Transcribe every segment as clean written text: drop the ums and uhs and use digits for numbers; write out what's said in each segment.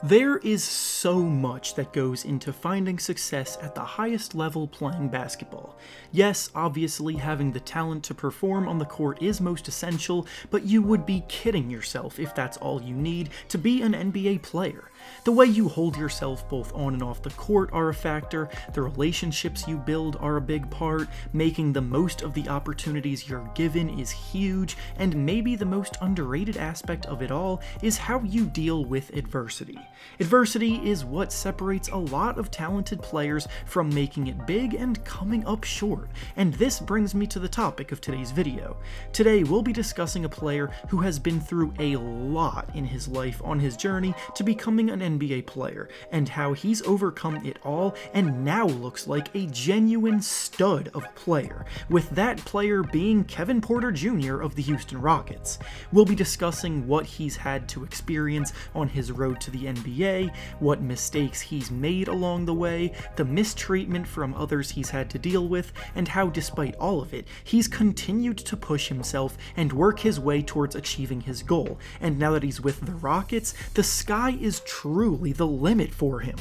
There is so much that goes into finding success at the highest level playing basketball. Yes, obviously having the talent to perform on the court is most essential, but you would be kidding yourself if that's all you need to be an NBA player. The way you hold yourself both on and off the court are a factor, the relationships you build are a big part, making the most of the opportunities you're given is huge, and maybe the most underrated aspect of it all is how you deal with adversity. Adversity is what separates a lot of talented players from making it big and coming up short, and this brings me to the topic of today's video. Today we'll be discussing a player who has been through a lot in his life on his journey to becoming an NBA player, and how he's overcome it all and now looks like a genuine stud of a player, with that player being Kevin Porter Jr. of the Houston Rockets. We'll be discussing what he's had to experience on his road to the NBA, what mistakes he's made along the way, the mistreatment from others he's had to deal with, and how despite all of it, he's continued to push himself and work his way towards achieving his goal, and now that he's with the Rockets, the sky is truly the limit for him.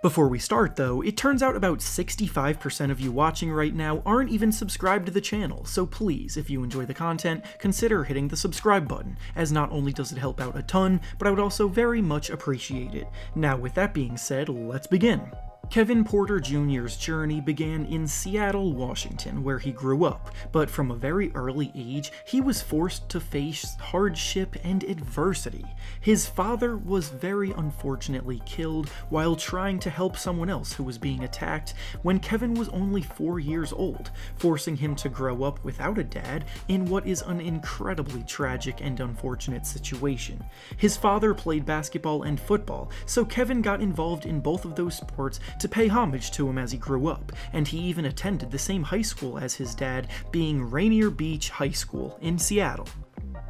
Before we start though, it turns out about 65% of you watching right now aren't even subscribed to the channel, so please, if you enjoy the content, consider hitting the subscribe button, as not only does it help out a ton, but I would also very much appreciate it. Now with that being said, let's begin. Kevin Porter Jr.'s journey began in Seattle, Washington, where he grew up, but from a very early age, he was forced to face hardship and adversity. His father was very unfortunately killed while trying to help someone else who was being attacked when Kevin was only 4 years old, forcing him to grow up without a dad in what is an incredibly tragic and unfortunate situation. His father played basketball and football, so Kevin got involved in both of those sports to pay homage to him as he grew up, and he even attended the same high school as his dad, being Rainier Beach High School in Seattle.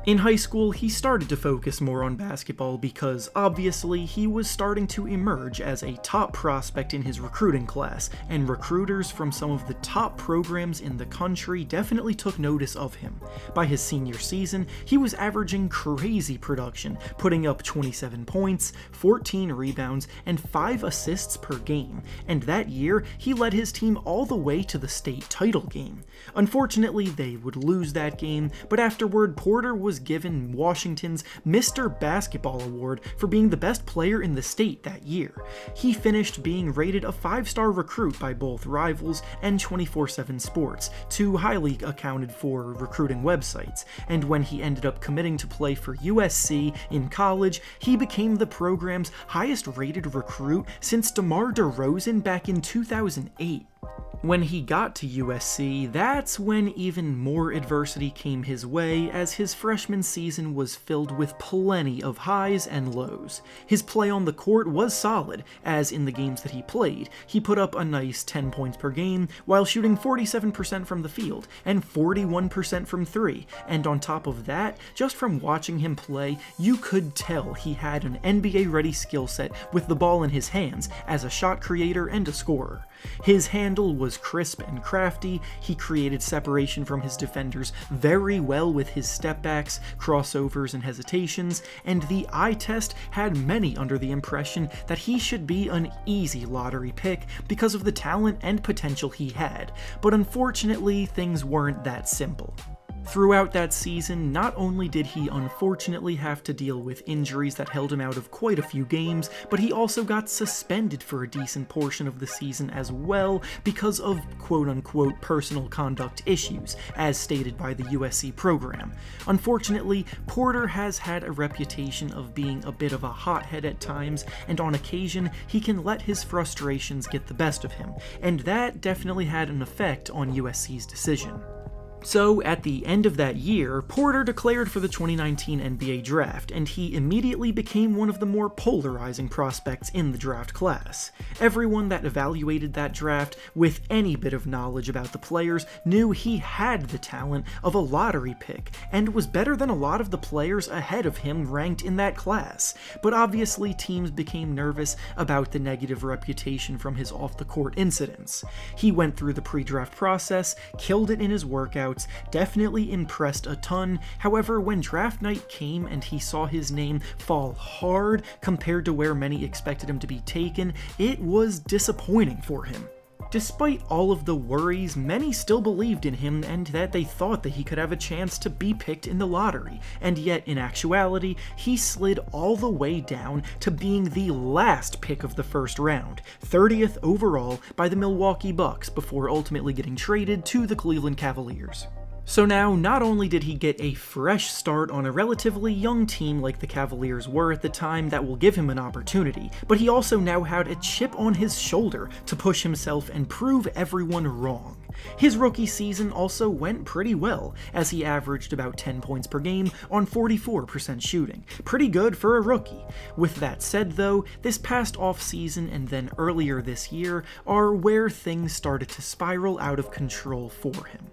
In high school, he started to focus more on basketball because, obviously, he was starting to emerge as a top prospect in his recruiting class, and recruiters from some of the top programs in the country definitely took notice of him. By his senior season, he was averaging crazy production, putting up 27 points, 14 rebounds, and 5 assists per game, and that year, he led his team all the way to the state title game. Unfortunately, they would lose that game, but afterward, Porter was given Washington's Mr. Basketball Award for being the best player in the state that year. He finished being rated a 5-star recruit by both Rivals and 24/7 Sports, two highly accounted for recruiting websites, and when he ended up committing to play for USC in college, he became the program's highest rated recruit since DeMar DeRozan back in 2008. When he got to USC, that's when even more adversity came his way, as his freshman season was filled with plenty of highs and lows. His play on the court was solid, as in the games that he played, he put up a nice 10 points per game, while shooting 47% from the field, and 41% from 3, and on top of that, just from watching him play, you could tell he had an NBA-ready skill set with the ball in his hands, as a shot creator and a scorer. His handle was crisp and crafty, he created separation from his defenders very well with his stepbacks, crossovers, and hesitations, and the eye test had many under the impression that he should be an easy lottery pick because of the talent and potential he had, but unfortunately things weren't that simple. Throughout that season, not only did he unfortunately have to deal with injuries that held him out of quite a few games, but he also got suspended for a decent portion of the season as well because of quote-unquote personal conduct issues, as stated by the USC program. Unfortunately, Porter has had a reputation of being a bit of a hothead at times, and on occasion, he can let his frustrations get the best of him, and that definitely had an effect on USC's decision. So, at the end of that year, Porter declared for the 2019 NBA draft, and he immediately became one of the more polarizing prospects in the draft class. Everyone that evaluated that draft with any bit of knowledge about the players knew he had the talent of a lottery pick, and was better than a lot of the players ahead of him ranked in that class, but obviously teams became nervous about the negative reputation from his off-the-court incidents. He went through the pre-draft process, killed it in his workouts, scouts definitely impressed a ton. However, when draft night came and he saw his name fall hard compared to where many expected him to be taken, it was disappointing for him. Despite all of the worries, many still believed in him and that they thought that he could have a chance to be picked in the lottery, and yet in actuality, he slid all the way down to being the last pick of the first round, 30th overall by the Milwaukee Bucks, before ultimately getting traded to the Cleveland Cavaliers. So now, not only did he get a fresh start on a relatively young team like the Cavaliers were at the time that will give him an opportunity, but he also now had a chip on his shoulder to push himself and prove everyone wrong. His rookie season also went pretty well, as he averaged about 10 points per game on 44% shooting. Pretty good for a rookie. With that said though, this past offseason and then earlier this year are where things started to spiral out of control for him.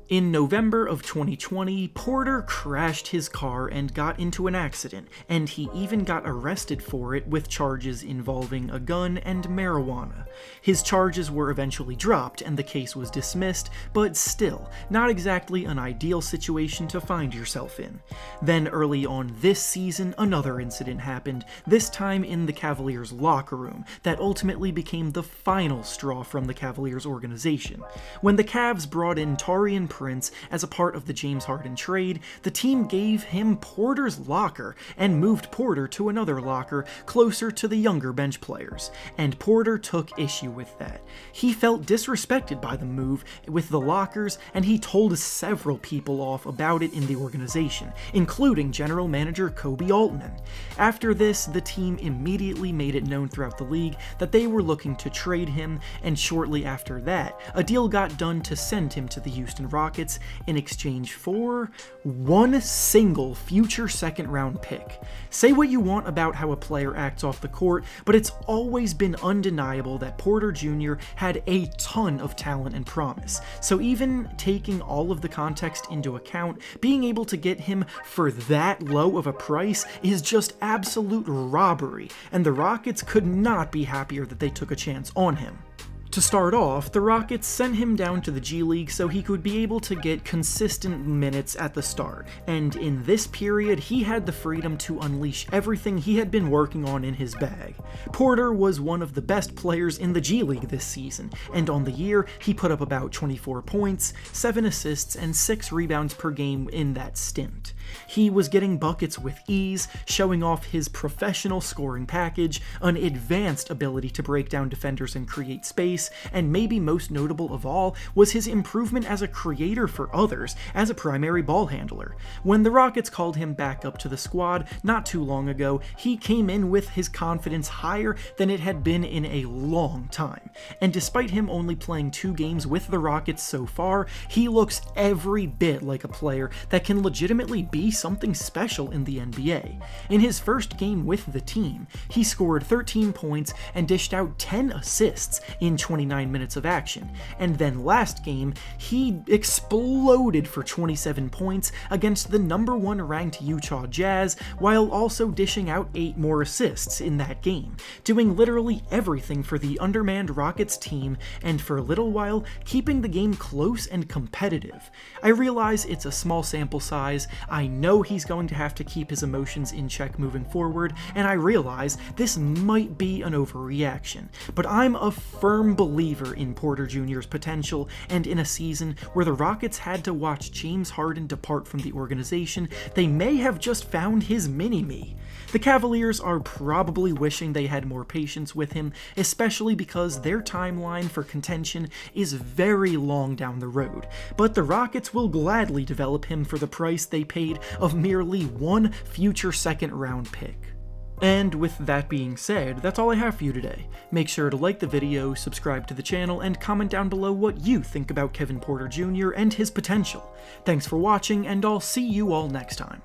In November of 2020, Porter crashed his car and got into an accident, and he even got arrested for it with charges involving a gun and marijuana. His charges were eventually dropped and the case was dismissed, but still, not exactly an ideal situation to find yourself in. Then early on this season, another incident happened, this time in the Cavaliers' locker room, that ultimately became the final straw from the Cavaliers organization. When the Cavs brought in Taurean Prince as a part of the James Harden trade, the team gave him Porter's locker and moved Porter to another locker closer to the younger bench players, and Porter took issue with that. He felt disrespected by the move with the lockers, and he told several people off about it in the organization, including general manager Koby Altman. After this, the team immediately made it known throughout the league that they were looking to trade him, and shortly after that, a deal got done to send him to the Houston Rockets in exchange for one single future second-round pick. Say what you want about how a player acts off the court, but it's always been undeniable that Porter Jr. had a ton of talent and promise. So even taking all of the context into account, being able to get him for that low of a price is just absolute robbery, and the Rockets could not be happier that they took a chance on him. To start off, the Rockets sent him down to the G League so he could be able to get consistent minutes at the start, and in this period he had the freedom to unleash everything he had been working on in his bag. Porter was one of the best players in the G League this season, and on the year he put up about 24 points, 7 assists, and 6 rebounds per game in that stint. He was getting buckets with ease, showing off his professional scoring package, an advanced ability to break down defenders and create space, and maybe most notable of all was his improvement as a creator for others as a primary ball handler. When the Rockets called him back up to the squad not too long ago, he came in with his confidence higher than it had been in a long time. And despite him only playing 2 games with the Rockets so far, he looks every bit like a player that can legitimately be something special in the NBA. In his first game with the team, he scored 13 points and dished out 10 assists in 29 minutes of action, and then last game, he exploded for 27 points against the #1 ranked Utah Jazz, while also dishing out 8 more assists in that game, doing literally everything for the undermanned Rockets team, and for a little while, keeping the game close and competitive. I realize it's a small sample size, I know he's going to have to keep his emotions in check moving forward, and I realize this might be an overreaction, but I'm a firm believer in Porter Jr.'s potential, and in a season where the Rockets had to watch James Harden depart from the organization, they may have just found his mini-me. The Cavaliers are probably wishing they had more patience with him, especially because their timeline for contention is very long down the road, but the Rockets will gladly develop him for the price they paid of merely 1 future second-round pick. And with that being said, that's all I have for you today. Make sure to like the video, subscribe to the channel, and comment down below what you think about Kevin Porter Jr. and his potential. Thanks for watching, and I'll see you all next time.